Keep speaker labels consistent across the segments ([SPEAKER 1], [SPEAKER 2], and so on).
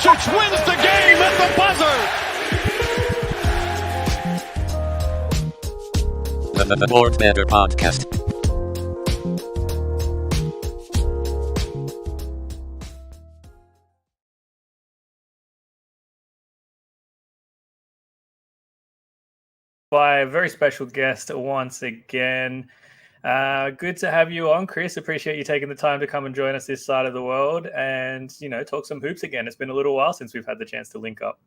[SPEAKER 1] Doncic wins the game at the buzzer.
[SPEAKER 2] The More Bettor podcast.
[SPEAKER 3] By a very special guest once again. Good to have you on, Chris. Appreciate you taking the time to come and join us this side of the world and, talk some hoops again. It's been a little while since we've had the chance to link up.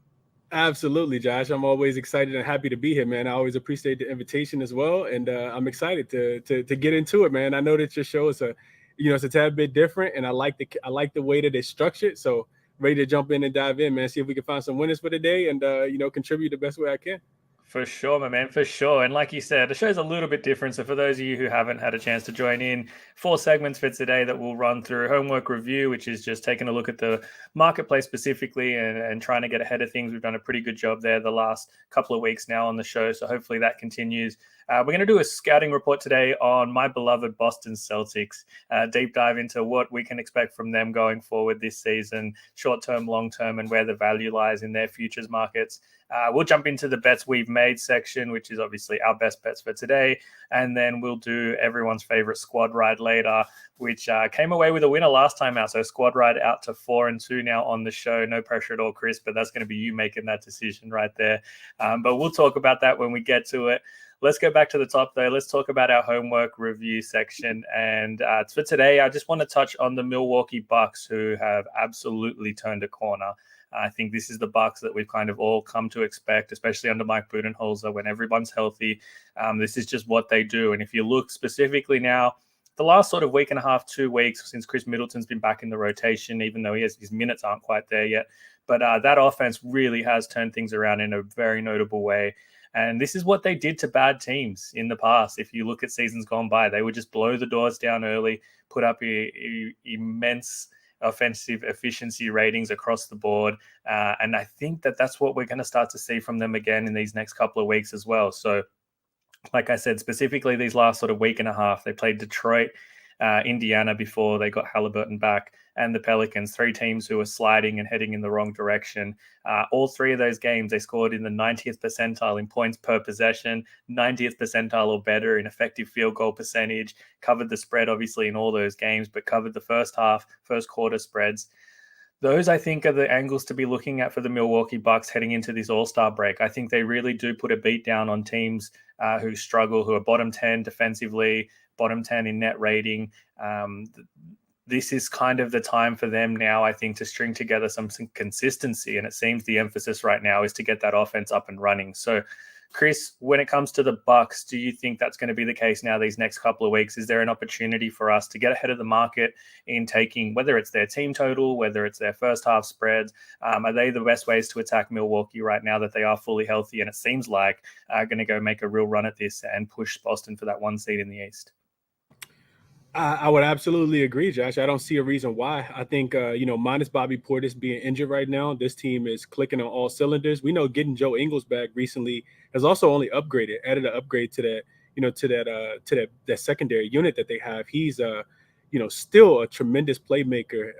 [SPEAKER 4] Absolutely, Josh. I'm always excited and happy to be here, man. I always appreciate the invitation as well. And I'm excited to get into it, man. I know that your show is it's a tad bit different, and I like the way that it's structured. So ready to jump in and dive in, man. See if we can find some winners for the day and, contribute the best way I can.
[SPEAKER 3] For sure, my man, for sure. And like you said, the show's a little bit different. So for those of you who haven't had a chance to join in, 4 segments for today that we'll run through. Homework review, which is just taking a look at the marketplace specifically and trying to get ahead of things. We've done a pretty good job there the last couple of weeks now on the show. So hopefully that continues. We're going to do a scouting report today on my beloved Boston Celtics, deep dive into what we can expect from them going forward this season, short-term, long-term, and where the value lies in their futures markets. We'll jump into the bets we've made section, which is obviously our best bets for today. And then we'll do everyone's favorite squad ride later, which came away with a winner last time out. So squad ride out to 4-2 now on the show. No pressure at all, Chris, but that's going to be you making that decision right there. But we'll talk about that when we get to it. Let's go back to the top, though. Let's talk about our homework review section. And for today, I just want to touch on the Milwaukee Bucks, who have absolutely turned a corner. I think this is the Bucks that we've kind of all come to expect, especially under Mike Budenholzer when everyone's healthy. This is just what they do. And if you look specifically now, the last sort of week and a half, 2 weeks since Chris Middleton's been back in the rotation, even though his minutes aren't quite there yet. But that offense really has turned things around in a very notable way. And this is what they did to bad teams in the past. If you look at seasons gone by, they would just blow the doors down early, put up immense offensive efficiency ratings across the board. And I think that's what we're going to start to see from them again in these next couple of weeks as well. So like I said, specifically these last sort of week and a half, they played Detroit, Indiana before they got Halliburton back, and the Pelicans, 3 teams who were sliding and heading in the wrong direction. All 3 of those games, they scored in the 90th percentile in points per possession, 90th percentile or better in effective field goal percentage, covered the spread obviously in all those games, but covered the first quarter spreads. Those, I think, are the angles to be looking at for the Milwaukee Bucks heading into this All-Star break. I think they really do put a beat down on teams who struggle, who are bottom 10 defensively, bottom 10 in net rating. This is kind of the time for them now, I think, to string together some consistency. And it seems the emphasis right now is to get that offense up and running. So, Chris, when it comes to the Bucks, do you think that's going to be the case now these next couple of weeks? Is there an opportunity for us to get ahead of the market in taking, whether it's their team total, whether it's their first half spreads? Are they the best ways to attack Milwaukee right now that they are fully healthy? And it seems like going to go make a real run at this and push Boston for that 1 seed in the East.
[SPEAKER 4] I would absolutely agree, Josh. I don't see a reason why. I think, minus Bobby Portis being injured right now, this team is clicking on all cylinders. We know getting Joe Ingles back recently has also only added an upgrade to that secondary unit that they have. He's, still a tremendous playmaker.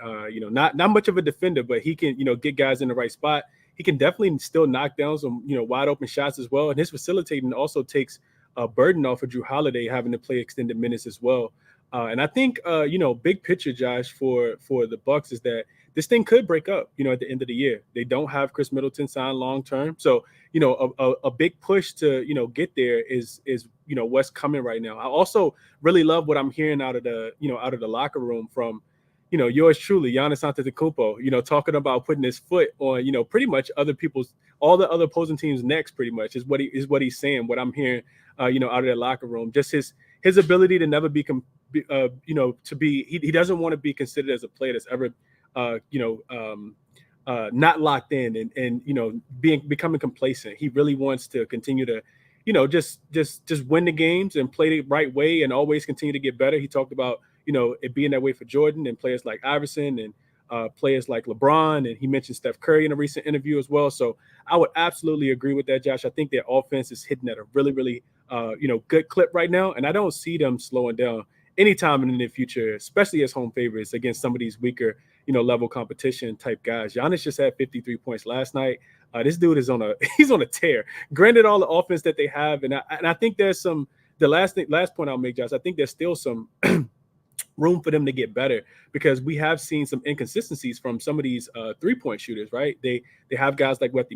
[SPEAKER 4] Not much of a defender, but he can, get guys in the right spot. He can definitely still knock down some, wide open shots as well. And his facilitating also takes a burden off of Drew Holiday having to play extended minutes as well. And I think, big picture, Josh, for the Bucks is that this thing could break up, at the end of the year. They don't have Chris Middleton signed long term. So, a big push to, get there is what's coming right now. I also really love what I'm hearing out of the locker room from, yours truly, Giannis Antetokounmpo, talking about putting his foot on, pretty much all the other opposing teams' necks, pretty much is what he's saying, what I'm hearing, out of the locker room. Just his ability to never be he doesn't want to be considered as a player that's ever, not locked in and becoming complacent. He really wants to continue to, just win the games and play the right way and always continue to get better. He talked about, it being that way for Jordan and players like Iverson and players like LeBron. And he mentioned Steph Curry in a recent interview as well. So I would absolutely agree with that, Josh. I think their offense is hitting at a really, really, good clip right now. And I don't see them slowing down anytime in the near future, especially as home favorites against some of these weaker, level competition type guys. Giannis just had 53 points last night. This dude is he's on a tear. Granted, all the offense that they have, and I think there's some. The last point I'll make, Josh, I think there's still some room for them to get better, because we have seen some inconsistencies from some of these 3-point shooters, right? They have guys like Wesley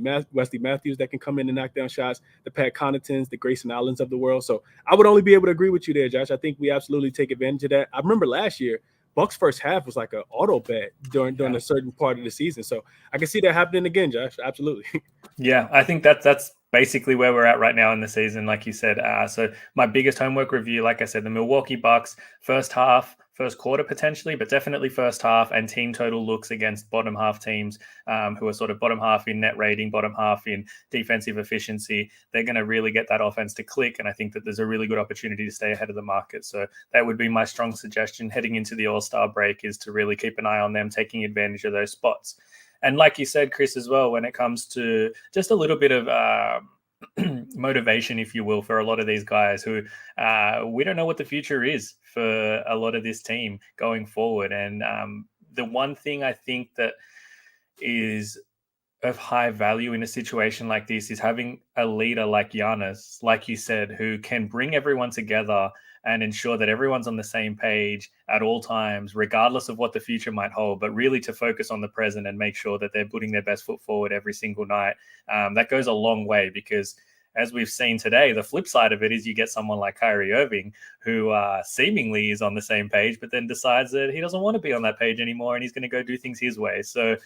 [SPEAKER 4] Matthews that can come in and knock down shots, the Pat Connaughtons, the Grayson Allens of the world. So I would only be able to agree with you there, Josh. I think we absolutely take advantage of that. I remember last year, Bucks first half was like an auto bet during a certain part of the season. So I can see that happening again, Josh. Absolutely.
[SPEAKER 3] Yeah, I think that's basically where we're at right now in the season, like you said. So my biggest homework review, like I said, the Milwaukee Bucks first quarter potentially, but definitely first half, and team total looks against bottom half teams who are sort of bottom half in net rating, bottom half in defensive efficiency. They're going to really get that offense to click, and I think that there's a really good opportunity to stay ahead of the market. So that would be my strong suggestion heading into the All-Star break, is to really keep an eye on them taking advantage of those spots. And like you said, Chris, as well, when it comes to just a little bit of motivation, if you will, for a lot of these guys who we don't know what the future is for a lot of this team going forward. And the one thing I think that is of high value in a situation like this is having a leader like Giannis, like you said, who can bring everyone together and ensure that everyone's on the same page at all times, regardless of what the future might hold, but really to focus on the present and make sure that they're putting their best foot forward every single night. That goes a long way, because as we've seen today, the flip side of it is you get someone like Kyrie Irving, who seemingly is on the same page, but then decides that he doesn't want to be on that page anymore and he's going to go do things his way. So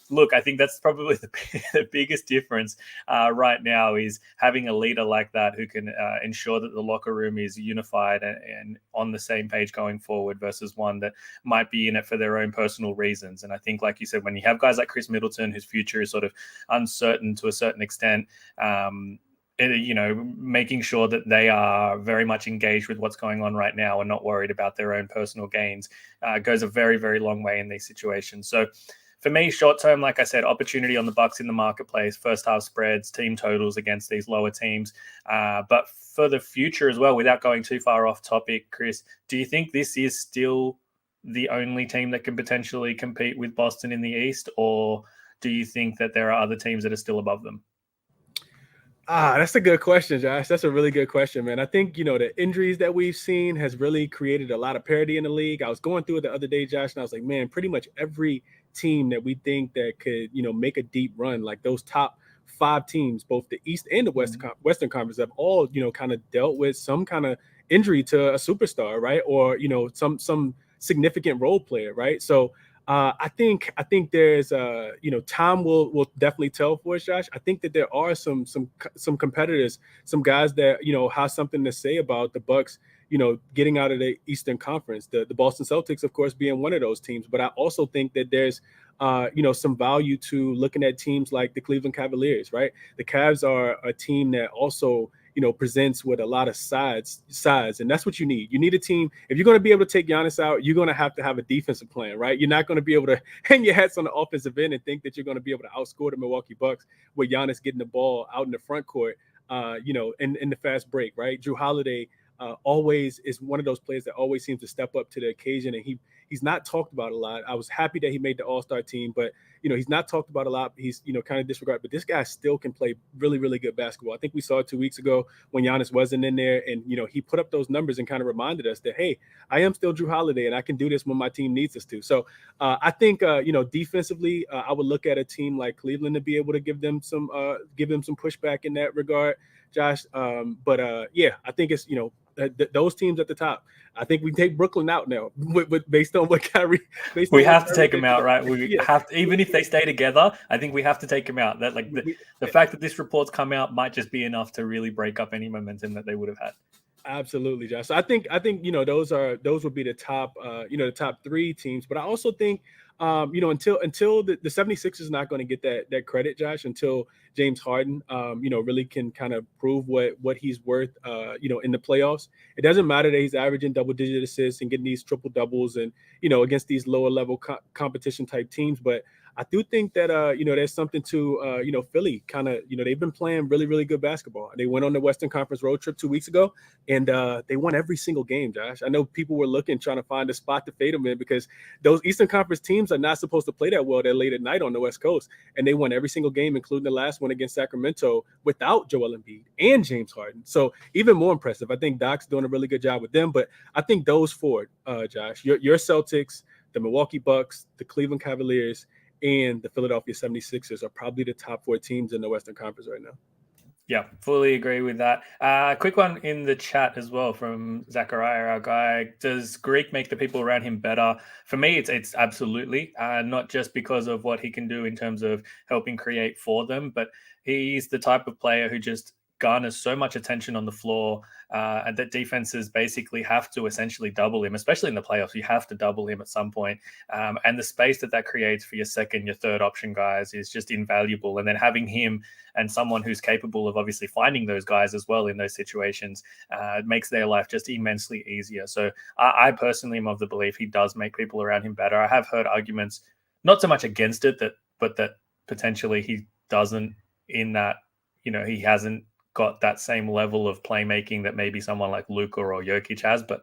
[SPEAKER 3] look, I think that's probably the biggest difference right now, is having a leader like that who can ensure that the locker room is unified and on the same page going forward, versus one that might be in it for their own personal reasons. And I think, like you said, when you have guys like Chris Middleton, whose future is sort of uncertain to a certain extent, making sure that they are very much engaged with what's going on right now and not worried about their own personal gains goes a very, very long way in these situations. So for me, short term, like I said, opportunity on the Bucks in the marketplace, first half spreads, team totals against these lower teams. But for the future as well, without going too far off topic, Chris, do you think this is still the only team that can potentially compete with Boston in the East, or do you think that there are other teams that are still above them?
[SPEAKER 4] That's a good question, Josh. That's a really good question, man. I think, the injuries that we've seen has really created a lot of parity in the league. I was going through it the other day, Josh, and I was like, man, pretty much every team that we think that could, make a deep run, like those top 5 teams, both the East and the Western Conference, have all, kind of dealt with some kind of injury to a superstar, right? Or, some significant role player, right? So I think there's time will definitely tell for us, Josh. I think that there are some competitors, some guys that have something to say about the Bucks, getting out of the Eastern Conference. The Boston Celtics, of course, being one of those teams. But I also think that there's some value to looking at teams like the Cleveland Cavaliers, right? The Cavs are a team that also presents with a lot of sides, and that's what you need. You need a team. If you're going to be able to take Giannis out, you're going to have a defensive plan, right? You're not going to be able to hang your hats on the offensive end and think that you're going to be able to outscore the Milwaukee Bucks with Giannis getting the ball out in the front court, in the fast break, right? Drew Holiday always is one of those players that always seems to step up to the occasion, and he's not talked about a lot. I was happy that he made the All-Star team, but he's not talked about a lot. He's kind of disregarded, but this guy still can play really, really good basketball. I think we saw it 2 weeks ago when Giannis wasn't in there, and he put up those numbers and kind of reminded us that, hey, I am still Drew Holiday and I can do this when my team needs us to. So I think defensively, I would look at a team like Cleveland to be able to give them some pushback in that regard, Josh. But I think it's those teams at the top. I think we take Brooklyn out now, based on what Kyrie.
[SPEAKER 3] We have to take them out, right? We have to, even if they stay together. I think we have to take them out. That the fact that this report's come out might just be enough to really break up any momentum that they would have had.
[SPEAKER 4] Absolutely, Josh. So I think those would be the top the top 3 teams. But I also think until the 76ers is not going to get that credit, Josh, until James Harden really can kind of prove what he's worth in the playoffs. It doesn't matter that he's averaging double-digit assists and getting these triple doubles and against these lower level competition type teams, but I do think that there's something to Philly kind of, they've been playing really, really good basketball. They went on the Western Conference road trip 2 weeks ago, and they won every single game, Josh. I know people were looking, trying to find a spot to fade them in because those Eastern Conference teams are not supposed to play that well. They're late at night on the West Coast, and they won every single game, including the last one against Sacramento without Joel Embiid and James Harden. So even more impressive. I think Doc's doing a really good job with them, but I think those four, Josh, your Celtics, the Milwaukee Bucks, the Cleveland Cavaliers, and the Philadelphia 76ers are probably the top 4 teams in the Western Conference right now.
[SPEAKER 3] Yeah, fully agree with that. Quick one in the chat as well from Zachariah, our guy. Does Greek make the people around him better? For me, it's absolutely, not just because of what he can do in terms of helping create for them, but he's the type of player who just garners so much attention on the floor, and that defenses basically have to essentially double him, especially in the playoffs. You have to double him at some point. And the space that creates for your second, your third option guys is just invaluable. And then having him and someone who's capable of obviously finding those guys as well in those situations makes their life just immensely easier. So I personally am of the belief he does make people around him better. I have heard arguments, not so much against it, but that potentially he doesn't, in that, he hasn't got that same level of playmaking that maybe someone like Luka or Jokic has. But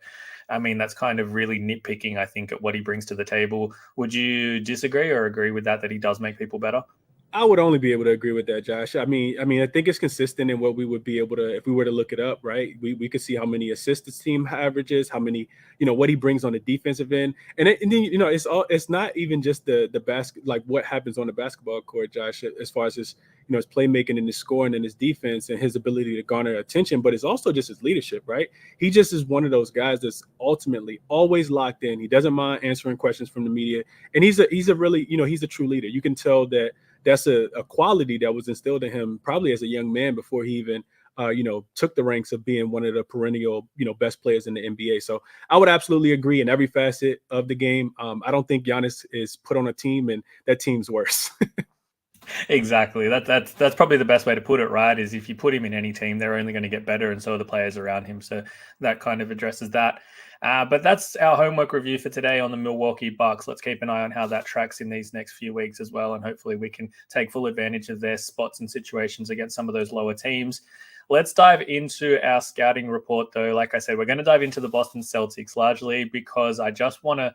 [SPEAKER 3] I mean, that's kind of really nitpicking, I think, at what he brings to the table. Would you disagree or agree with that he does make people better?
[SPEAKER 4] I would only be able to agree with that, Josh. I mean, I think it's consistent in what we would be able to, if we were to look it up, right? We could see how many assists the team averages, how many, what he brings on the defensive end, and then it's not even just the basket, like what happens on the basketball court, Josh, as far as his his playmaking and his scoring and his defense and his ability to garner attention, but it's also just his leadership, right? He just is one of those guys that's ultimately always locked in. He doesn't mind answering questions from the media, and he's a really, he's a true leader. You can tell that. That's a quality that was instilled in him probably as a young man before he even, took the ranks of being one of the perennial, best players in the NBA. So I would absolutely agree in every facet of the game. I don't think Giannis is put on a team and that team's worse.
[SPEAKER 3] Exactly. That's probably the best way to put it, right? Is if you put him in any team, they're only going to get better, and so are the players around him. So that kind of addresses that. But that's our homework review for today on the Milwaukee Bucks. Let's keep an eye on how that tracks in these next few weeks as well, and hopefully we can take full advantage of their spots and situations against some of those lower teams. Let's dive into our scouting report, though. Like I said, we're going to dive into the Boston Celtics largely because I just want to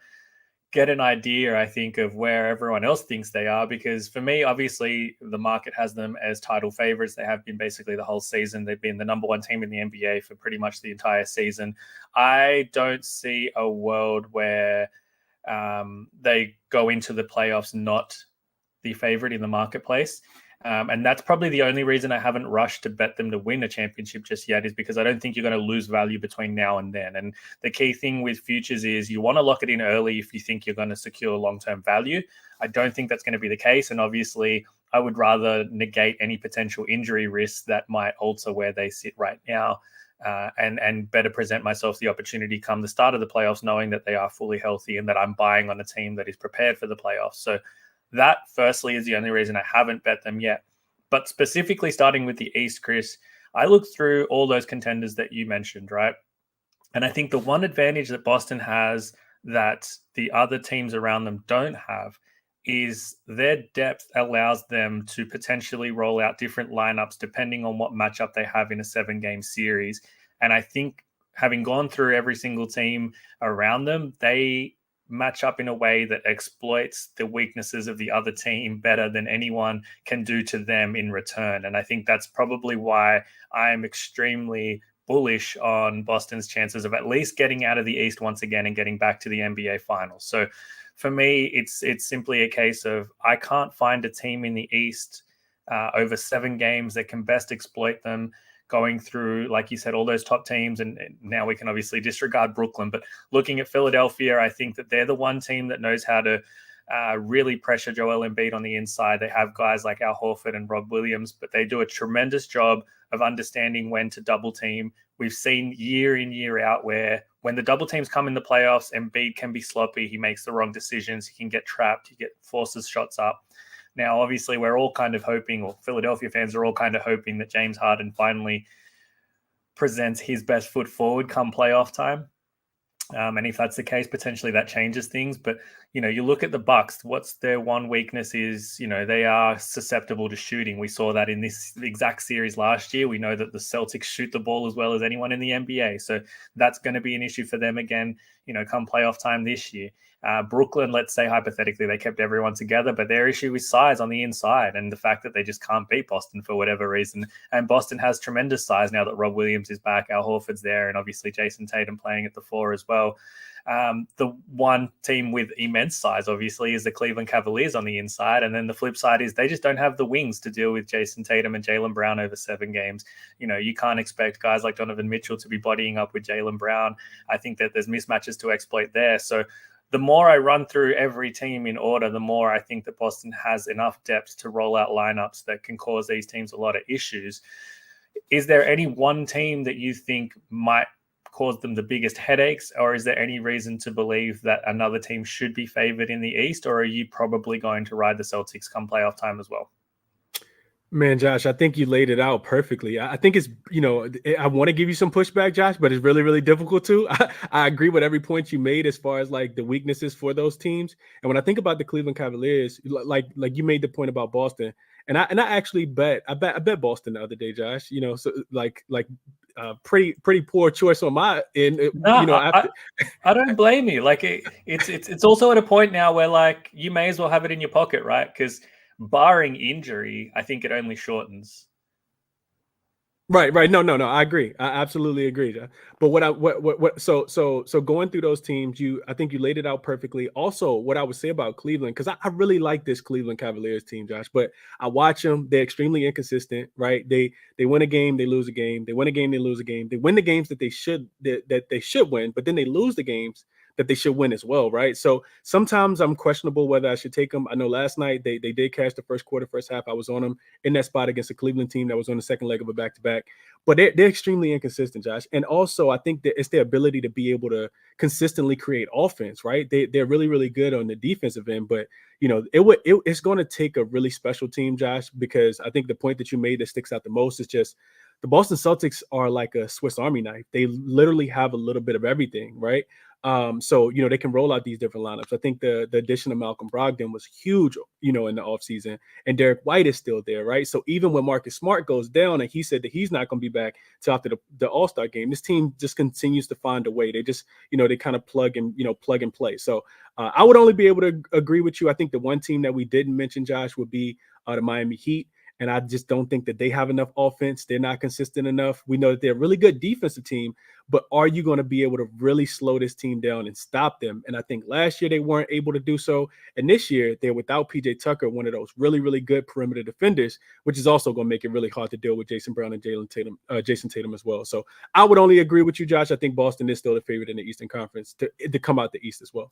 [SPEAKER 3] get an idea, I think, of where everyone else thinks they are. Because for me, obviously, the market has them as title favorites. They have been basically the whole season. They've been the number one team in the NBA for pretty much the entire season. I don't see a world where they go into the playoffs not the favorite in the marketplace. And that's probably the only reason I haven't rushed to bet them to win a championship just yet, is because I don't think you're going to lose value between now and then. And the key thing with futures is you want to lock it in early if you think you're going to secure long-term value. I don't think that's going to be the case. And obviously, I would rather negate any potential injury risks that might alter where they sit right now, and better present myself the opportunity come the start of the playoffs, knowing that they are fully healthy and that I'm buying on a team that is prepared for the playoffs. So that, firstly, is the only reason I haven't bet them yet. But specifically starting with the East, Chris, I looked through all those contenders that you mentioned, right? And I think the one advantage that Boston has that the other teams around them don't have is their depth allows them to potentially roll out different lineups depending on what matchup they have in a 7-game series. And I think having gone through every single team around them, they match up in a way that exploits the weaknesses of the other team better than anyone can do to them in return. And I think that's probably why I'm extremely bullish on Boston's chances of at least getting out of the East once again and getting back to the NBA Finals. So for me, it's simply a case of I can't find a team in the East over 7 games that can best exploit them, going through, like you said, all those top teams. And now we can obviously disregard Brooklyn, but looking at Philadelphia, I think that they're the one team that knows how to really pressure Joel Embiid on the inside. They have guys like Al Horford and Rob Williams, but they do a tremendous job of understanding when to double team. We've seen year in, year out where when the double teams come in the playoffs, Embiid can be sloppy. He makes the wrong decisions. He can get trapped. He forces shots up. Now, obviously, we're all kind of hoping, or Philadelphia fans are all kind of hoping, that James Harden finally presents his best foot forward come playoff time. And if that's the case, potentially that changes things. But, you look at the Bucks, what's their one weakness is, they are susceptible to shooting. We saw that in this exact series last year. We know that the Celtics shoot the ball as well as anyone in the NBA. So that's going to be an issue for them again, come playoff time this year. Brooklyn, let's say hypothetically, they kept everyone together, but their issue is size on the inside and the fact that they just can't beat Boston for whatever reason. And Boston has tremendous size now that Rob Williams is back, Al Horford's there, and obviously Jason Tatum playing at the 4 as well. The one team with immense size, obviously, is the Cleveland Cavaliers on the inside. And then the flip side is they just don't have the wings to deal with Jason Tatum and Jaylen Brown over 7 games. You can't expect guys like Donovan Mitchell to be bodying up with Jaylen Brown. I think that there's mismatches to exploit there. So the more I run through every team in order, the more I think that Boston has enough depth to roll out lineups that can cause these teams a lot of issues. Is there any one team that you think might cause them the biggest headaches, or is there any reason to believe that another team should be favored in the East, or are you probably going to ride the Celtics come playoff time as well?
[SPEAKER 4] Man, Josh, I think you laid it out perfectly. I think it's, I want to give you some pushback, Josh, but it's really, really difficult to. I agree with every point you made as far as like the weaknesses for those teams. And when I think about the Cleveland Cavaliers, like you made the point about Boston, and I actually bet Boston the other day, Josh. So pretty poor choice on my end.
[SPEAKER 3] I don't blame you. Like it's also at a point now where like you may as well have it in your pocket, right? Because barring injury, I think it only shortens.
[SPEAKER 4] Right. No. I agree. I absolutely agree. But so going through those teams, I think you laid it out perfectly. Also, what I would say about Cleveland, because I really like this Cleveland Cavaliers team, Josh, but I watch them. They're extremely inconsistent, right? They win a game, they lose a game. They win a game, they lose a game. They win the games that they should win, but then they lose the games that they should win as well, right? So sometimes I'm questionable whether I should take them. I know last night they did cash the first quarter, first half. I was on them in that spot against a Cleveland team that was on the second leg of a back-to-back. But they're extremely inconsistent, Josh. And also, I think that it's their ability to be able to consistently create offense, right? They're really, really good on the defensive end, but it's going to take a really special team, Josh, because I think the point that you made that sticks out the most is just the Boston Celtics are like a Swiss Army knife. They literally have a little bit of everything, right? So they can roll out these different lineups. I think the addition of Malcolm Brogdon was huge, in the offseason, and Derek White is still there, right? So even when Marcus Smart goes down and he said that he's not going to be back till after the All-Star game, this team just continues to find a way. They just, they kind of plug and play. So I would only be able to agree with you. I think the one team that we didn't mention, Josh, would be the Miami Heat. And I just don't think that they have enough offense. They're not consistent enough. We know that they're a really good defensive team, but are you going to be able to really slow this team down and stop them? And I think last year they weren't able to do so. And this year they're without PJ Tucker, one of those really, really good perimeter defenders, which is also going to make it really hard to deal with Jason Brown and Jason Tatum as well. So I would only agree with you, Josh. I think Boston is still the favorite in the Eastern Conference to come out the East as well.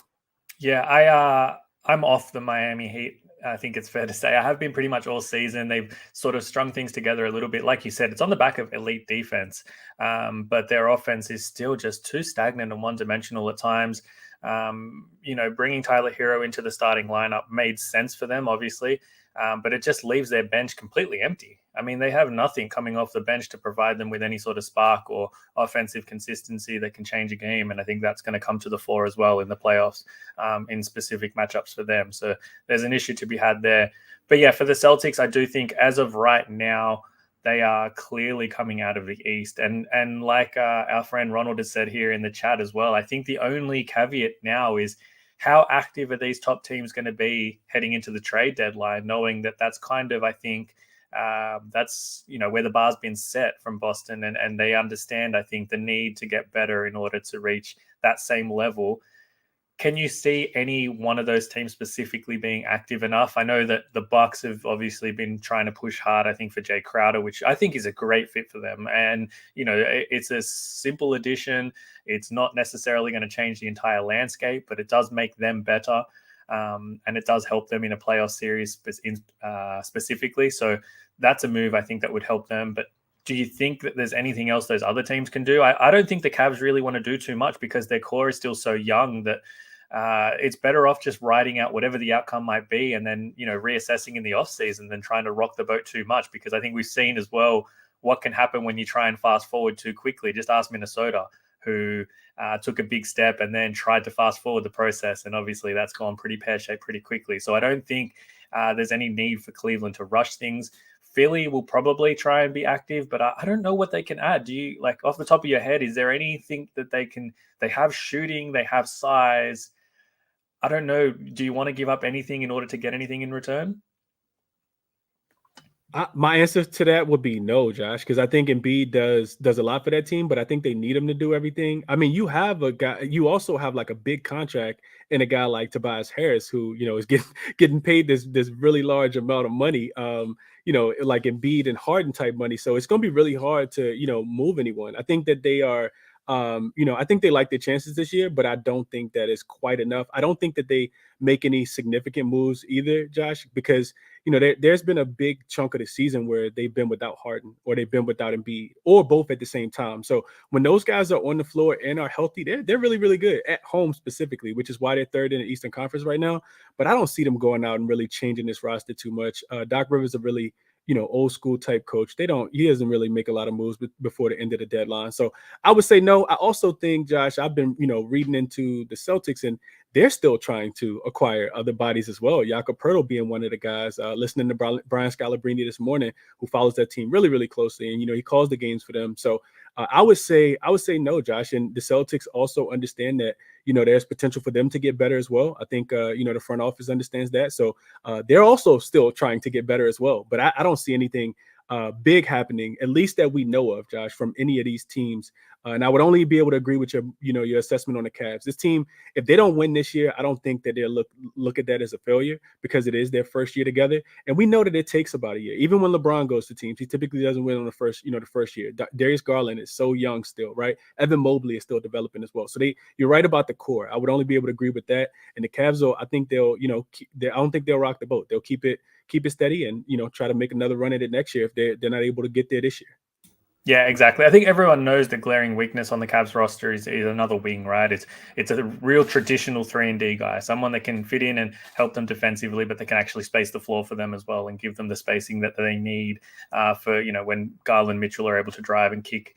[SPEAKER 3] Yeah, I'm off the Miami Heat. I think it's fair to say I have been pretty much all season. They've sort of strung things together a little bit. Like you said, it's on the back of elite defense, but their offense is still just too stagnant and one-dimensional at times. Bringing Tyler Hero into the starting lineup made sense for them, obviously, but it just leaves their bench completely empty. I mean, they have nothing coming off the bench to provide them with any sort of spark or offensive consistency that can change a game. And I think that's going to come to the fore as well in the playoffs in specific matchups for them. So there's an issue to be had there. But yeah, for the Celtics, I do think as of right now, they are clearly coming out of the East. And like our friend Ronald has said here in the chat as well, I think the only caveat now is how active are these top teams going to be heading into the trade deadline, knowing that that's kind of, I think, that's where the bar's been set from Boston, and they understand, I think, the need to get better in order to reach that same level. Can you see any one of those teams specifically being active enough? I know that the Bucks have obviously been trying to push hard, I think, for Jay Crowder, which I think is a great fit for them. And, it's a simple addition. It's not necessarily going to change the entire landscape, but it does make them better. And it does help them in a playoff series specifically. So that's a move I think that would help them. But do you think that there's anything else those other teams can do? I don't think the Cavs really want to do too much because their core is still so young that it's better off just riding out whatever the outcome might be and then, reassessing in the offseason than trying to rock the boat too much, because I think we've seen as well what can happen when you try and fast forward too quickly. Just ask Minnesota, who took a big step and then tried to fast forward the process. And obviously that's gone pretty pear-shaped pretty quickly. So I don't think there's any need for Cleveland to rush things. Philly will probably try and be active, but I don't know what they can add. Do you, like, off the top of your head, is there anything that they have shooting, they have size? I don't know. Do you want to give up anything in order to get anything in return?
[SPEAKER 4] My answer to that would be no, Josh, because I think Embiid does a lot for that team, but I think they need him to do everything. I mean, you have a guy, you also have like a big contract in a guy like Tobias Harris, who is getting paid this really large amount of money, like Embiid and Harden type money. So it's going to be really hard to move anyone. I think that they are. I think they like their chances this year, but I don't think that is quite enough. I don't think that they make any significant moves either, Josh, because there's been a big chunk of the season where they've been without Harden or they've been without Embiid or both at the same time. So when those guys are on the floor and are healthy, they're really, really good at home specifically, which is why they're third in the Eastern Conference right now. But I don't see them going out and really changing this roster too much. Doc Rivers a really old school type coach. He doesn't really make a lot of moves before the end of the deadline. So I would say no. I also think, Josh, I've been, reading into the Celtics and they're still trying to acquire other bodies as well. Jakob Poeltl being one of the guys, listening to Brian Scalabrine this morning, who follows that team really, really closely. And, he calls the games for them. So I would say no, Josh. And the Celtics also understand that, there's potential for them to get better as well. I think, the front office understands that. So they're also still trying to get better as well. But I don't see anything big happening, at least that we know of, Josh, from any of these teams. And I would only be able to agree with your assessment on the Cavs. This team, if they don't win this year, I don't think that they'll look at that as a failure because it is their first year together. And we know that it takes about a year. Even when LeBron goes to teams, he typically doesn't win on the first year. Darius Garland is so young still, right? Evan Mobley is still developing as well. So you're right about the core. I would only be able to agree with that. And the Cavs, I think they'll, I don't think they'll rock the boat. They'll keep it steady and try to make another run at it next year if they're not able to get there this year.
[SPEAKER 3] Yeah, exactly. I think everyone knows the glaring weakness on the Cavs roster is another wing, right? It's a real traditional 3-and-D guy, someone that can fit in and help them defensively, but they can actually space the floor for them as well and give them the spacing that they need for when Garland, Mitchell are able to drive and kick,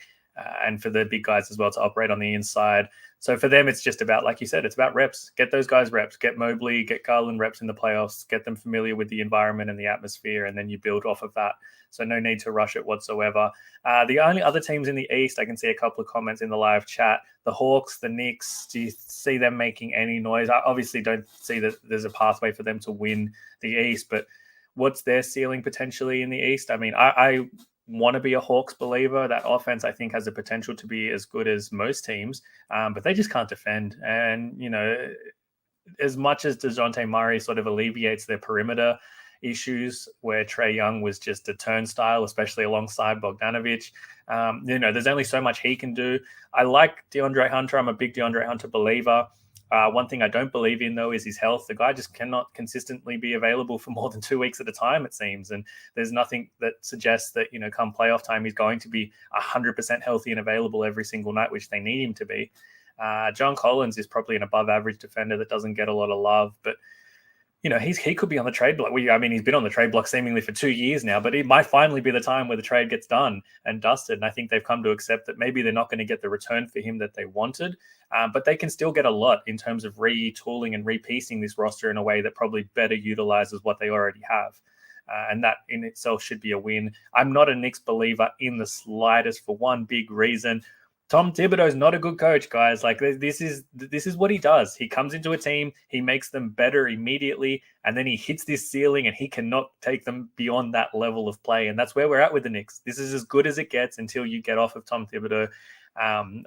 [SPEAKER 3] and for the big guys as well to operate on the inside. So for them, it's just about, like you said, it's about reps. Get those guys reps. Get Mobley, get Garland reps in the playoffs. Get them familiar with the environment and the atmosphere, and then you build off of that. So no need to rush it whatsoever. The only other teams in the East, I can see a couple of comments in the live chat. The Hawks, the Knicks, do you see them making any noise? I obviously don't see that there's a pathway for them to win the East, but what's their ceiling potentially in the East? I mean, I want to be a Hawks believer. That offense, I think, has the potential to be as good as most teams, but they just can't defend. And, as much as DeJounte Murray sort of alleviates their perimeter issues where Trae Young was just a turnstile, especially alongside Bogdanovic, there's only so much he can do. I like DeAndre Hunter. I'm a big DeAndre Hunter believer. One thing I don't believe in, though, is his health. The guy just cannot consistently be available for more than 2 weeks at a time, it seems. And there's nothing that suggests that, come playoff time, he's going to be 100% healthy and available every single night, which they need him to be. John Collins is probably an above average defender that doesn't get a lot of love, but he could be on the trade block. He's been on the trade block seemingly for 2 years now, but it might finally be the time where the trade gets done and dusted. And I think they've come to accept that maybe they're not going to get the return for him that they wanted, but they can still get a lot in terms of retooling and repiecing this roster in a way that probably better utilizes what they already have. And that in itself should be a win. I'm not a Knicks believer in the slightest for one big reason. Tom Thibodeau is not a good coach, guys. Like, this is what he does. He comes into a team, he makes them better immediately, and then he hits this ceiling and he cannot take them beyond that level of play. And that's where we're at with the Knicks. This is as good as it gets until you get off of Tom Thibodeau.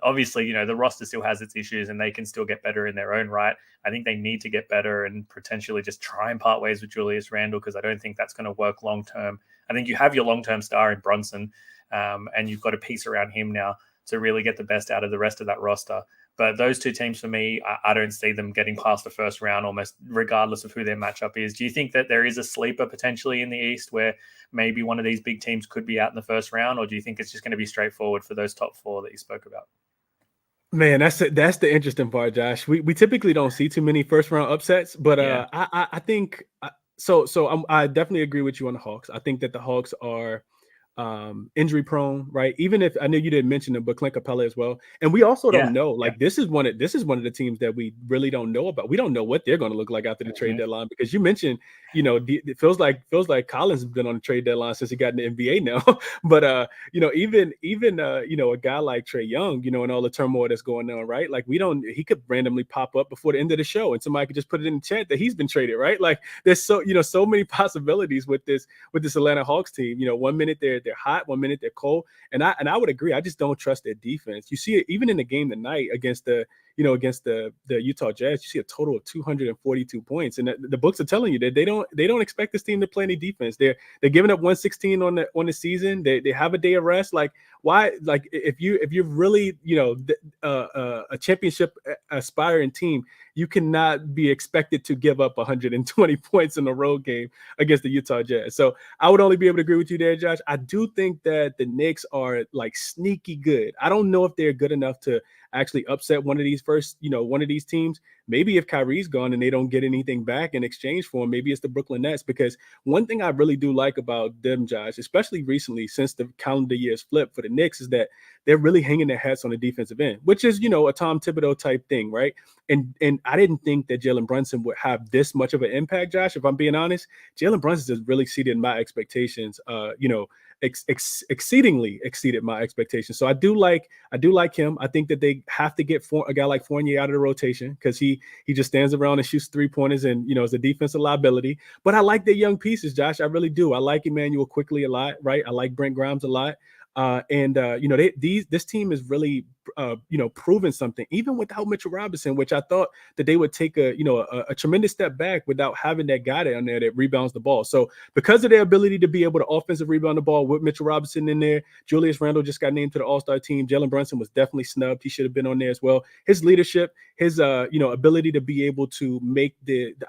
[SPEAKER 3] Obviously, the roster still has its issues and they can still get better in their own right. I think they need to get better and potentially just try and part ways with Julius Randle, because I don't think that's going to work long term. I think you have your long-term star in Brunson, and you've got a piece around him now to really get the best out of the rest of that roster. But those two teams, for me, I don't see them getting past the first round almost regardless of who their matchup is. Do you think that there is a sleeper potentially in the East where maybe one of these big teams could be out in the first round, or do you think it's just going to be straightforward for those top four that you spoke about?
[SPEAKER 4] Man, that's the interesting part, Josh. We typically don't see too many first round upsets, but I think so. I definitely agree with you on the Hawks. I think that the Hawks are injury prone, right? Even if I know you didn't mention him, but Clint Capella as well. And we also don't know. Like this is one of the teams that we really don't know about. We don't know what they're going to look like after the trade deadline, because you mentioned, it feels like Collins has been on the trade deadline since he got in the NBA now. But even a guy like Trae Young, and all the turmoil that's going on, right? Like he could randomly pop up before the end of the show, and somebody could just put it in the chat that he's been traded, right? Like there's so many possibilities with this Atlanta Hawks team. 1 minute they're hot, 1 minute they're cold, and I would agree. I just don't trust their defense. You see it even in the game tonight against the Utah Jazz. You see a total of 242 points, and the books are telling you that they don't expect this team to play any defense. They're giving up 116 on the season. They have a day of rest. Like why? Like if you're really a championship aspiring team, you cannot be expected to give up 120 points in a road game against the Utah Jazz. So I would only be able to agree with you there, Josh. I do think that the Knicks are like sneaky good. I don't know if they're good enough to actually upset one of these teams. Maybe if Kyrie's gone and they don't get anything back in exchange for him, maybe it's the Brooklyn Nets. Because one thing I really do like about them, Josh, especially recently since the calendar year's flipped for the Knicks, is that they're really hanging their hats on the defensive end, which is, a Tom Thibodeau type thing, right? And I didn't think that Jalen Brunson would have this much of an impact, Josh. If I'm being honest, Jalen Brunson has really exceeded my expectations. Exceedingly exceeded my expectations. So I do like him. I think that they have to get a guy like Fournier out of the rotation, because he just stands around and shoots 3-pointers and is a defensive liability. But I like their young pieces, Josh. I really do. I like Emmanuel Quickly a lot, right? I like Brent Grimes a lot. This team is really proven something, even without Mitchell Robinson, which I thought that they would take a tremendous step back without having that guy down there that rebounds the ball. So because of their ability to be able to offensive rebound the ball with Mitchell Robinson in there, Julius Randle just got named to the All-Star team. Jalen Brunson was definitely snubbed. He should have been on there as well. His leadership, his ability to be able to make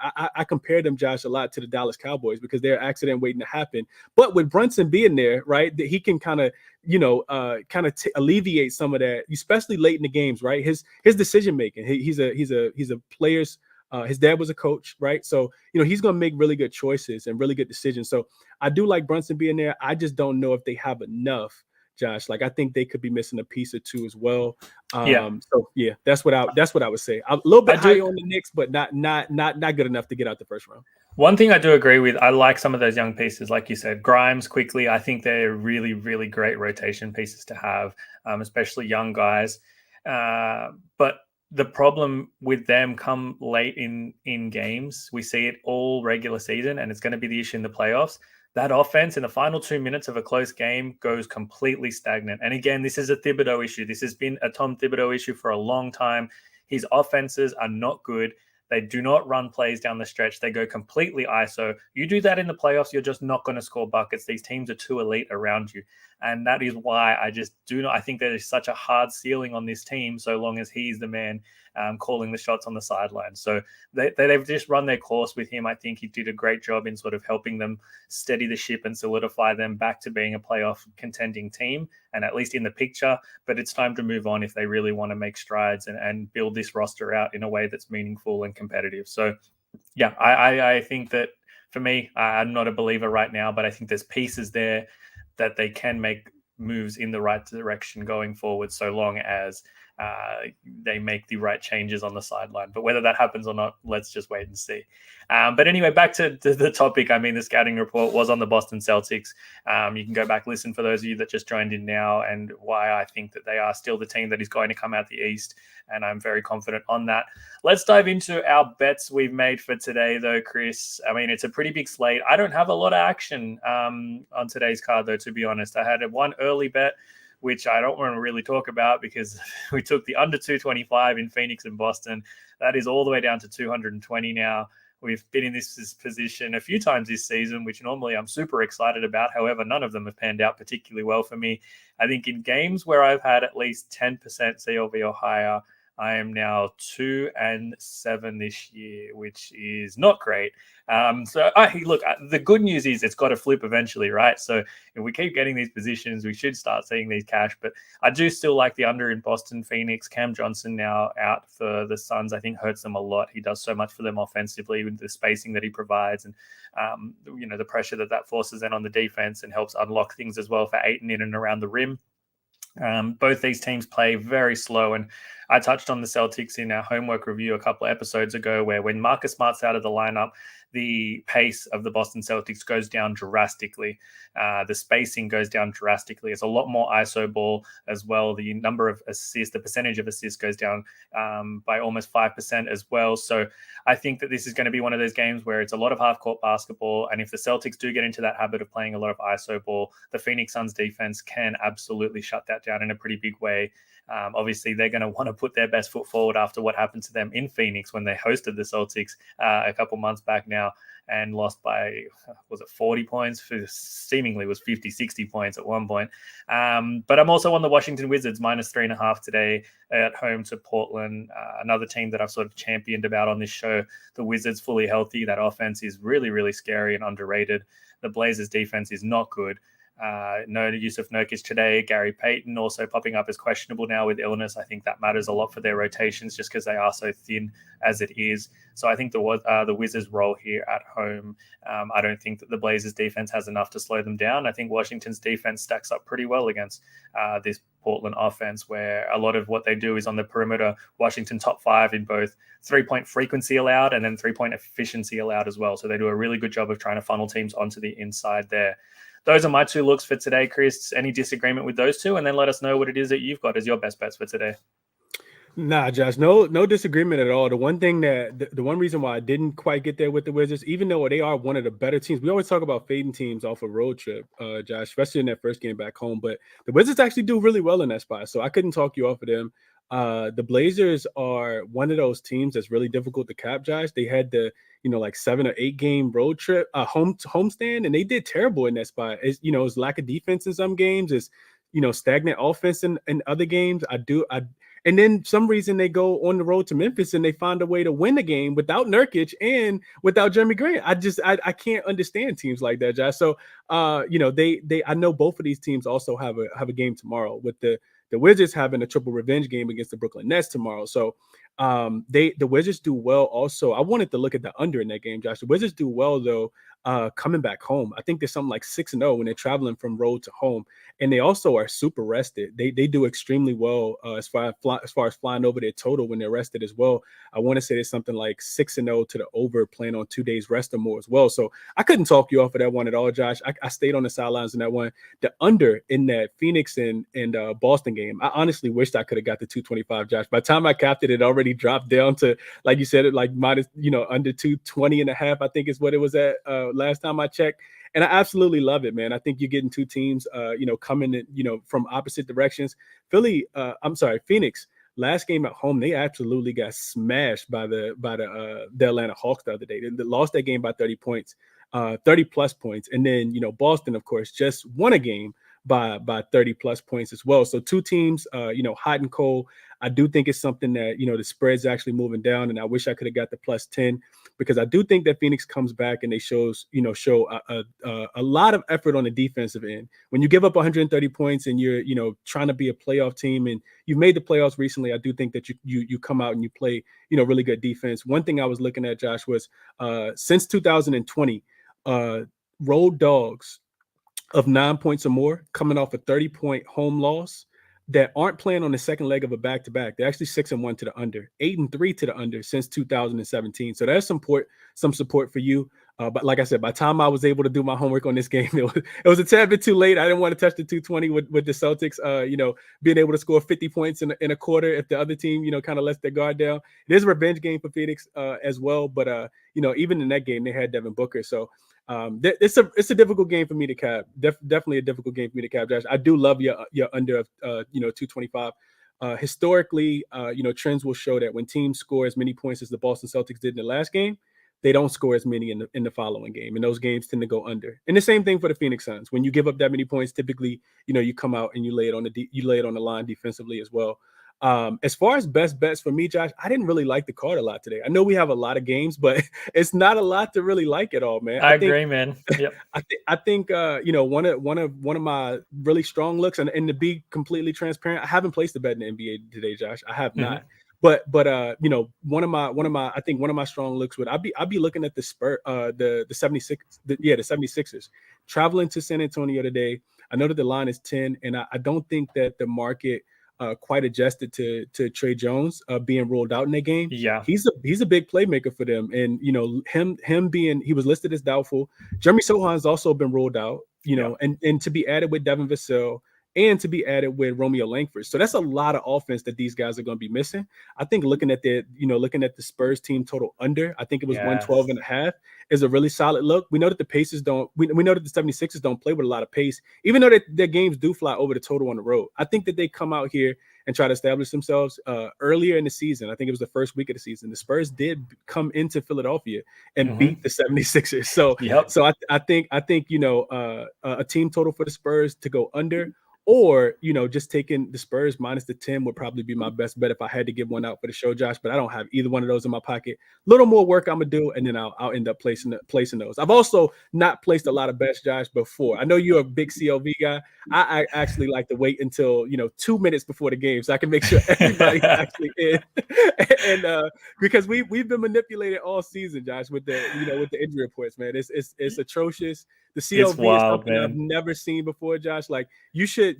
[SPEAKER 4] I compare them, Josh, a lot to the Dallas Cowboys, because they're an accident waiting to happen. But with Brunson being there, right, that he can kind of alleviate some of that, especially late in the games, right? His decision making. He's a player's. His dad was a coach, right? So he's gonna make really good choices and really good decisions. So I do like Brunson being there. I just don't know if they have enough, Josh. Like I think they could be missing a piece or two as well. So yeah, that's what I would say. I'm a little bit high on the Knicks, but not good enough to get out the first round.
[SPEAKER 3] One thing I do agree with, I like some of those young pieces, like you said, Grimes, Quickly. I think they're really, really great rotation pieces to have, especially young guys. But the problem with them come late in games. We see it all regular season, and it's going to be the issue in the playoffs. That offense in the final 2 minutes of a close game goes completely stagnant. And again, this is a Thibodeau issue. This has been a Tom Thibodeau issue for a long time. His offenses are not good. They do not run plays down the stretch. They go completely ISO. You do that in the playoffs, you're just not going to score buckets. These teams are too elite around you. And that is why I just do not. I think there is such a hard ceiling on this team so long as he's the man calling the shots on the sideline. So they've just run their course with him. I think he did a great job in sort of helping them steady the ship and solidify them back to being a playoff contending team, and at least in the picture. But it's time to move on if they really want to make strides and build this roster out in a way that's meaningful and competitive. So yeah, I think that for me, I'm not a believer right now, but I think there's pieces there that they can make moves in the right direction going forward, so long as they make the right changes on the sideline. But whether that happens or not, let's just wait and see. But anyway, back to the topic. I mean, the scouting report was on the Boston Celtics. You can go back, listen for those of you that just joined in now, and why I think that they are still the team that is going to come out the East. And I'm very confident on that. Let's dive into our bets we've made for today, though, Chris. I mean, it's a pretty big slate. I don't have a lot of action on today's card, though, to be honest. I had one early bet, which I don't want to really talk about because we took the under 225 in Phoenix and Boston. That is all the way down to 220 now. We've been in this position a few times this season, which normally I'm super excited about. However, none of them have panned out particularly well for me. I think in games where I've had at least 10% CLV or higher, I am now 2-7 this year, which is not great. Look, the good news is it's got to flip eventually, right? So if we keep getting these positions, we should start seeing these cash. But I do still like the under in Boston. Phoenix, Cam Johnson now out for the Suns, I think hurts them a lot. He does so much for them offensively with the spacing that he provides, and the pressure that forces in on the defense and helps unlock things as well for Ayton in and around the rim. Both these teams play very slow, and I touched on the Celtics in our homework review a couple of episodes ago, where when Marcus Smart's out of the lineup, the pace of the Boston Celtics goes down drastically. The spacing goes down drastically. It's a lot more ISO ball as well. The number of assists, the percentage of assists goes down by almost 5% as well. So I think that this is going to be one of those games where it's a lot of half-court basketball. And if the Celtics do get into that habit of playing a lot of ISO ball, the Phoenix Suns defense can absolutely shut that down in a pretty big way. Obviously, they're going to want to put their best foot forward after what happened to them in Phoenix when they hosted the Celtics a couple months back now and lost by, was it 40 points? Seemingly was 50, 60 points at one point. But I'm also on the Washington Wizards, -3.5 today at home to Portland, another team that I've sort of championed about on this show. The Wizards fully healthy. That offense is really, really scary and underrated. The Blazers defense is not good. No Yusuf Nurkic today. Gary Payton also popping up as questionable now with illness. I think that matters a lot for their rotations just because they are so thin as it is. So I think the Wizards' role here at home, I don't think that the Blazers' defense has enough to slow them down. I think Washington's defense stacks up pretty well against this Portland offense, where a lot of what they do is on the perimeter. Washington top 5 in both 3-point frequency allowed and then 3-point efficiency allowed as well. So they do a really good job of trying to funnel teams onto the inside there. Those are my 2 looks for today, Chris. Any disagreement with those 2? And then let us know what it is that you've got as your best bets for today.
[SPEAKER 4] Nah, Josh, no disagreement at all. The one thing the one reason why I didn't quite get there with the Wizards, even though they are one of the better teams, we always talk about fading teams off a road trip, Josh, especially in that first game back home. But the Wizards actually do really well in that spot, so I couldn't talk you off of them. The Blazers are one of those teams that's really difficult to cap, Josh. They had the 7 or 8 game road trip, homestand, and they did terrible in that spot. It's lack of defense in some games. It's stagnant offense in other games. And then some reason they go on the road to Memphis and they find a way to win the game without Nurkic and without Jeremy Grant. I can't understand teams like that, Josh. So I know both of these teams also have a game tomorrow, with the Wizards having a triple revenge game against the Brooklyn Nets tomorrow. So the Wizards do well also. I wanted to look at the under in that game, Josh. The Wizards do well though, coming back home. I think there's something like 6-0 when they're traveling from road to home. And they also are super rested. They do extremely well as far as flying over their total when they're rested as well. I want to say there's something like 6-0 to the over, playing on 2 days rest or more as well. So I couldn't talk you off of that one at all, Josh. I stayed on the sidelines in that one. The under in that Phoenix and Boston game, I honestly wished I could have got the 225, Josh. By the time I capped it, it already dropped down to, like you said, like minus, under 220.5, I think is what it was at last time I checked. And I absolutely love it, man. I think you're getting 2 teams, coming in, from opposite directions. Phoenix, last game at home, they absolutely got smashed by the Atlanta Hawks the other day. They lost that game by 30 points, 30 plus points. And then, Boston, of course, just won a game by 30 plus points as well. So 2 teams, hot and cold. I do think it's something that, the spread's actually moving down, and I wish I could have got the +10, because I do think that Phoenix comes back and they show a lot of effort on the defensive end. When you give up 130 points and you're, trying to be a playoff team and you've made the playoffs recently, I do think that you come out and you play, really good defense. One thing I was looking at, Josh, was since 2020, road dogs of 9 points or more coming off a 30-point home loss that aren't playing on the second leg of a back-to-back. They're actually 6-1 to the under, 8-3 to the under since 2017. So there's some support for you. But like I said, by the time I was able to do my homework on this game, it was a tad bit too late. I didn't want to touch the 220 with the Celtics, being able to score 50 points in a quarter if the other team, kind of lets their guard down. It is a revenge game for Phoenix as well. But, even in that game, they had Devin Booker. So it's a difficult game for me to cap. Definitely a difficult game for me to cap, Josh. I do love your under of 225. Historically, trends will show that when teams score as many points as the Boston Celtics did in the last game, they don't score as many in the following game, and those games tend to go under. And the same thing for the Phoenix Suns. When you give up that many points, typically, you come out and you lay it on the line defensively as well. As far as best bets for me, Josh, I didn't really like the card a lot today. I know we have a lot of games, but it's not a lot to really like at all, man.
[SPEAKER 3] I agree, man. Yep.
[SPEAKER 4] I think one of my really strong looks, and to be completely transparent, I haven't placed a bet in the NBA today, Josh. I have not. But one of my strong looks would I'd be looking at the the 76ers traveling to San Antonio today. I know that the line is 10, and I don't think that the market quite adjusted to Trey Jones being ruled out in that game.
[SPEAKER 3] Yeah,
[SPEAKER 4] he's a big playmaker for them, and him being, he was listed as doubtful. Jeremy Sohan's also been ruled out, and to be added with Devin Vassell and to be added with Romeo Langford. So that's a lot of offense that these guys are going to be missing. I think looking at the Spurs team total under, I think it was 112.5 is a really solid look. We know that the Pacers don't, we know that the 76ers don't play with a lot of pace, even though their games do fly over the total on the road. I think that they come out here and try to establish themselves earlier in the season. I think it was the first week of the season. The Spurs did come into Philadelphia and beat the 76ers. So, I think a team total for the Spurs to go under, or, just taking the Spurs minus the 10 would probably be my best bet if I had to give one out for the show, Josh. But I don't have either one of those in my pocket. Little more work I'm going to do, and then I'll end up placing those. I've also not placed a lot of bets, Josh, before. I know you're a big CLV guy. I actually like to wait until, 2 minutes before the game so I can make sure everybody's actually in. And because we've been manipulated all season, Josh, with the injury reports, man. It's atrocious. The CLV is something I've never seen before, Josh. Like, you should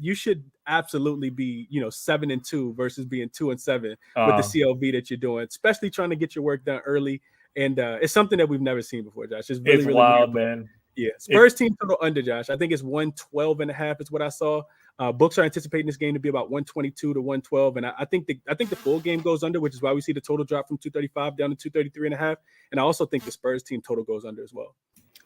[SPEAKER 4] absolutely be, 7-2 versus being 2-7 with the CLV that you're doing, especially trying to get your work done early. And it's something that we've never seen before, Josh. It's really
[SPEAKER 3] wild,
[SPEAKER 4] weird,
[SPEAKER 3] man.
[SPEAKER 4] Yeah, Spurs team total under, Josh. I think it's 112.5 is what I saw. Books are anticipating this game to be about 122 to 112, and I think the full game goes under, which is why we see the total drop from 235 down to 233.5. And I also think the Spurs team total goes under as well.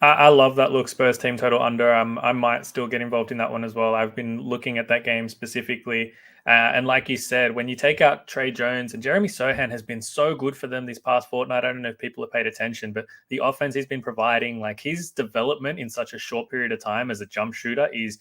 [SPEAKER 3] I love that look, Spurs team total under. I might still get involved in that one as well. I've been looking at that game specifically. And like you said, when you take out Trey Jones, and Jeremy Sohan has been so good for them this past fortnight. I don't know if people have paid attention, but the offense he's been providing, like his development in such a short period of time as a jump shooter is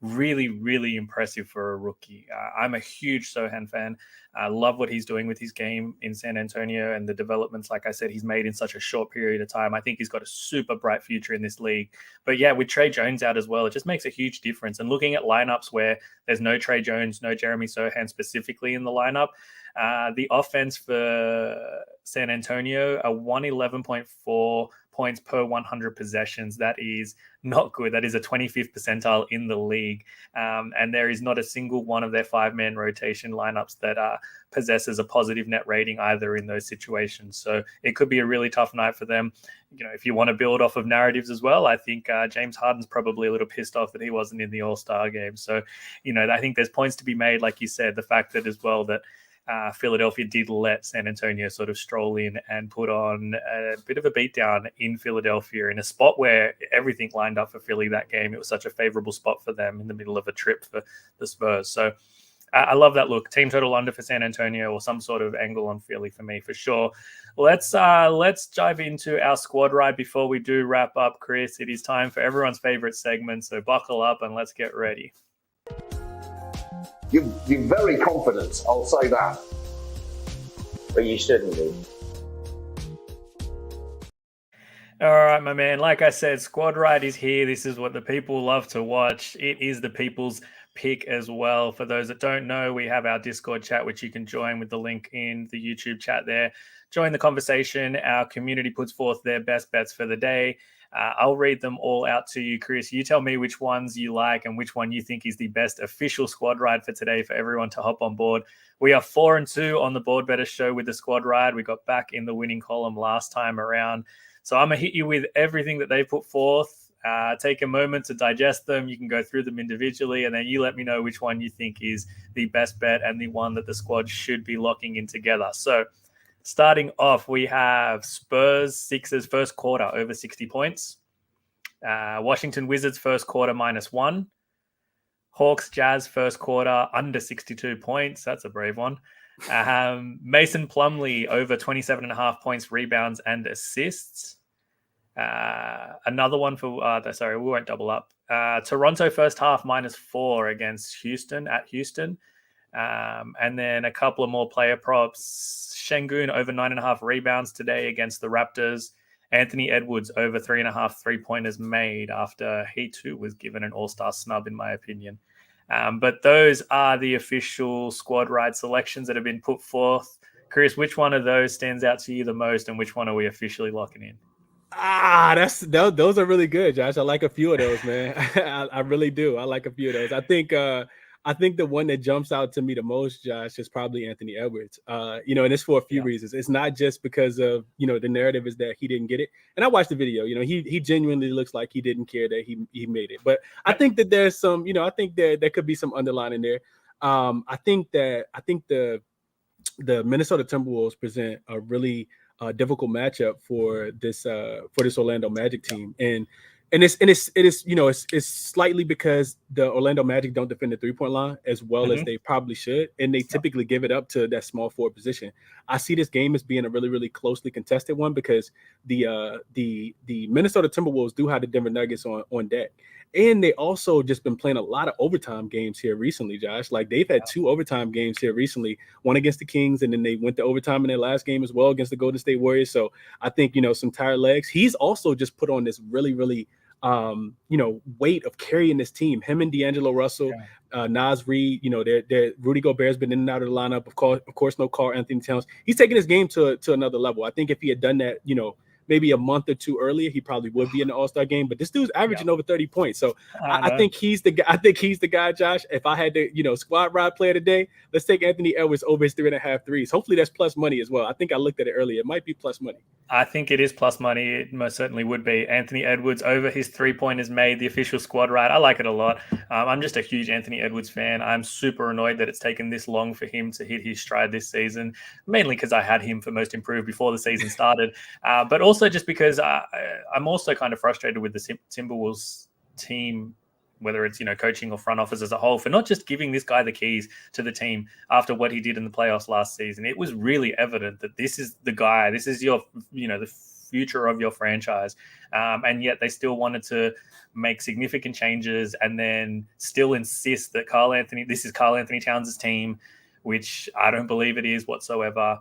[SPEAKER 3] really, really impressive for a rookie. I'm a huge Sohan fan. I love what he's doing with his game in San Antonio and the developments, like I said, he's made in such a short period of time. I think he's got a super bright future in this league. But yeah, with Trey Jones out as well, it just makes a huge difference. And looking at lineups where there's no Trey Jones, no Jeremy Sohan specifically in the lineup, the offense for San Antonio are 111.4 points per 100 possessions. That is not good. That is a 25th percentile in the league. And there is not a single one of their 5-man rotation lineups that possesses a positive net rating either in those situations. So it could be a really tough night for them. If you want to build off of narratives as well, I think James Harden's probably a little pissed off that he wasn't in the All-Star game. So, I think there's points to be made, like you said, the fact that as well that Philadelphia did let San Antonio sort of stroll in and put on a bit of a beatdown in Philadelphia in a spot where everything lined up for Philly that game. It was such a favorable spot for them in the middle of a trip for the Spurs. So I love that look. Team total under for San Antonio, or some sort of angle on Philly for me for sure. Let's dive into our squad ride before we do wrap up, Chris. It is time for everyone's favorite segment, so buckle up and let's get ready.
[SPEAKER 2] You're very confident, I'll say that. But you shouldn't be.
[SPEAKER 3] All right, my man. Like I said, Squad Ride is here. This is what the people love to watch. It is the people's pick as well. For those that don't know, we have our Discord chat, which you can join with the link in the YouTube chat there. Join the conversation. Our community puts forth their best bets for the day. I'll read them all out to you, Chris. You tell me which ones you like and which one you think is the best official squad ride for today for everyone to hop on board. We are 4-2 on the Board Bettor show with the squad ride. We got back in the winning column last time around. So I'm going to hit you with everything that they put forth. Take a moment to digest them. You can go through them individually, and then you let me know which one you think is the best bet and the one that the squad should be locking in together. So starting off, we have Spurs Sixers first quarter over 60 points. Washington Wizards first quarter -1. Hawks Jazz first quarter under 62 points. That's a brave one. Mason Plumlee over 27.5 points, rebounds, and assists. Another one for, sorry, we won't double up. Toronto first half -4 against Houston at Houston. And then a couple of more player props. Şengün over 9.5 rebounds today against the Raptors. Anthony Edwards over 3.5 3-pointers made after he too was given an all-star snub, in my opinion. But those are the official squad ride selections that have been put forth. Chris, which one of those stands out to you the most, and which one are we officially locking in?
[SPEAKER 4] Those are really good, Josh. I like a few of those, man. I really do. I like a few of those. I think the one that jumps out to me the most, Josh, is probably Anthony Edwards. And it's for a few reasons. It's not just because of, the narrative is that he didn't get it. And I watched the video, he genuinely looks like he didn't care that he made it. But I think that there's some, I think there could be some underlining there. I think the Minnesota Timberwolves present a really difficult matchup for this Orlando Magic team, and it's slightly because the Orlando Magic don't defend the 3-point line as well as they probably should, and they typically give it up to that small forward position. I see this game as being a really, really closely contested one because the Minnesota Timberwolves do have the Denver Nuggets on deck. And they also just been playing a lot of overtime games here recently, Josh. Like they've had 2 overtime games here recently, one against the Kings, and then they went to overtime in their last game as well against the Golden State Warriors. So I think, some tired legs. He's also just put on this really, really, weight of carrying this team. Him and D'Angelo Russell, Naz Reid, they're Rudy Gobert's been in and out of the lineup. Of course, no Karl Anthony Towns. He's taking his game to another level. I think if he had done that, maybe a month or 2 earlier, he probably would be in the All-Star game. But this dude's averaging over 30 points. So I think he's the guy. I think he's the guy, Josh. If I had to, squad ride player today, let's take Anthony Edwards over his 3.5 threes. Hopefully that's plus money as well. I think I looked at it earlier. It might be plus money.
[SPEAKER 3] I think it is plus money. It most certainly would be. Anthony Edwards over his 3-pointers made, the official squad ride. I like it a lot. I'm just a huge Anthony Edwards fan. I'm super annoyed that it's taken this long for him to hit his stride this season, mainly because I had him for most improved before the season started, but also just because I'm also kind of frustrated with the Timberwolves team, whether it's, coaching or front office as a whole, for not just giving this guy the keys to the team after what he did in the playoffs last season. It was really evident that this is the guy, this is your, the future of your franchise. And yet they still wanted to make significant changes and then still insist that this is Karl Anthony Towns' team, which I don't believe it is whatsoever.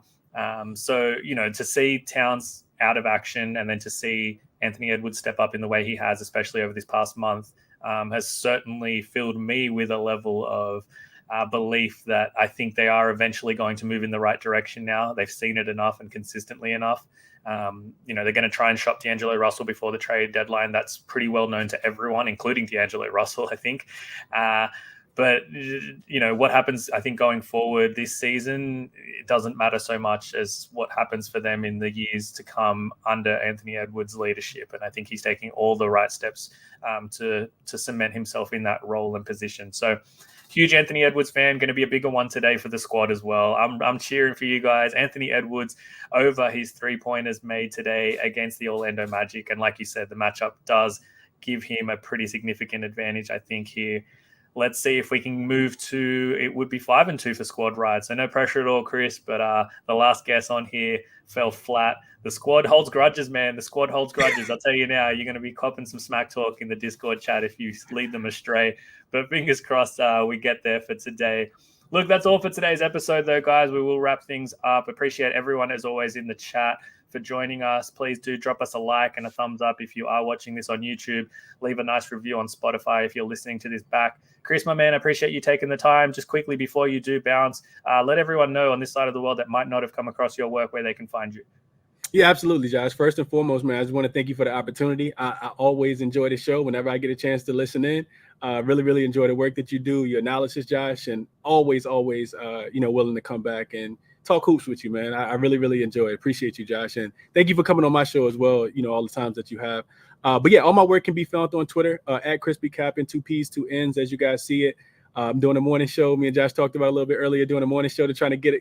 [SPEAKER 3] So, to see Towns out of action and then to see Anthony Edwards step up in the way he has, especially over this past month, has certainly filled me with a level of belief that I think they are eventually going to move in the right direction now. They've seen it enough and consistently enough. They're going to try and shop D'Angelo Russell before the trade deadline. That's pretty well known to everyone, including D'Angelo Russell, I think. But, what happens, I think, going forward this season, it doesn't matter so much as what happens for them in the years to come under Anthony Edwards' leadership. And I think he's taking all the right steps to cement himself in that role and position. So huge Anthony Edwards fan, going to be a bigger one today for the squad as well. I'm cheering for you guys. Anthony Edwards over his 3-pointers made today against the Orlando Magic. And like you said, the matchup does give him a pretty significant advantage, I think, here. Let's see if we can move to, it would be 5-2 for squad ride. So no pressure at all, Chris, but the last guess on here fell flat. The squad holds grudges, man. The squad holds grudges. I'll tell you now, you're going to be copping some smack talk in the Discord chat if you lead them astray. But fingers crossed we get there for today. Look, that's all for today's episode, though, guys. We will wrap things up. Appreciate everyone, as always, in the chat for joining us. Please do drop us a like and a thumbs up if you are watching this on YouTube. Leave a nice review on Spotify if you're listening to this back. Chris, my man, I appreciate you taking the time. Just quickly before you do bounce, let everyone know on this side of the world that might not have come across your work where they can find you.
[SPEAKER 4] Yeah, absolutely, Josh. First and foremost, man, I just want to thank you for the opportunity. I always enjoy the show whenever I get a chance to listen in. Really, really enjoy the work that you do, your analysis, Josh, and always, willing to come back and talk hoops with you, man. I really, really enjoy it. Appreciate you, Josh. And thank you for coming on my show as well, all the times that you have. But yeah, all my work can be found on Twitter, at Crispy Captain, 2 P's, 2 N's, as you guys see it. I'm doing a morning show. Me and Josh talked about a little bit earlier, doing a morning show to trying to get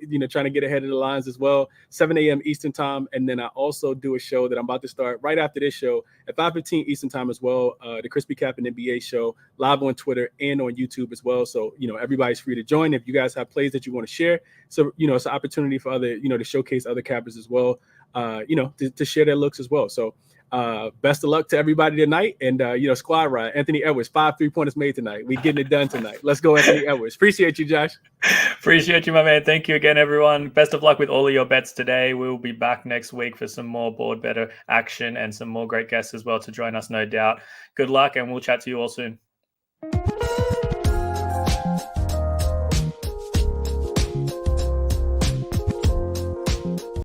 [SPEAKER 4] ahead of the lines as well. 7 a.m. Eastern time. And then I also do a show that I'm about to start right after this show at 5:15 Eastern time as well. The Crispy Captain NBA show live on Twitter and on YouTube as well. So, everybody's free to join. If you guys have plays that you want to share. So, it's an opportunity for other, to showcase other cappers as well, to share their looks as well. So Best of luck to everybody tonight. And, squad ride. Anthony Edwards, 5 3-pointers made tonight. We getting it done tonight. Let's go, Anthony Edwards. Appreciate you, Josh.
[SPEAKER 3] Appreciate you, my man. Thank you again, everyone. Best of luck with all of your bets today. We'll be back next week for some more board better action and some more great guests as well to join us, no doubt. Good luck, and we'll chat to you all soon.